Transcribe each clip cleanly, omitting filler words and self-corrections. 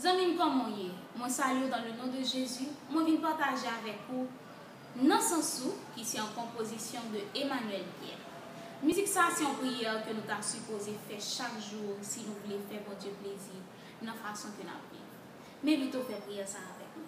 Amis, comment y est? Moi salue dans le nom de Jésus. Moi viens partager avec vous Nansansou qui est en composition de Emmanuel Pierre. Musique ça c'est une prière que nous avons supposé faire chaque jour si nous voulons faire pour Dieu plaisir de la façon que nous vivons. Mais vite faire prière ça avec nous.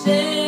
Say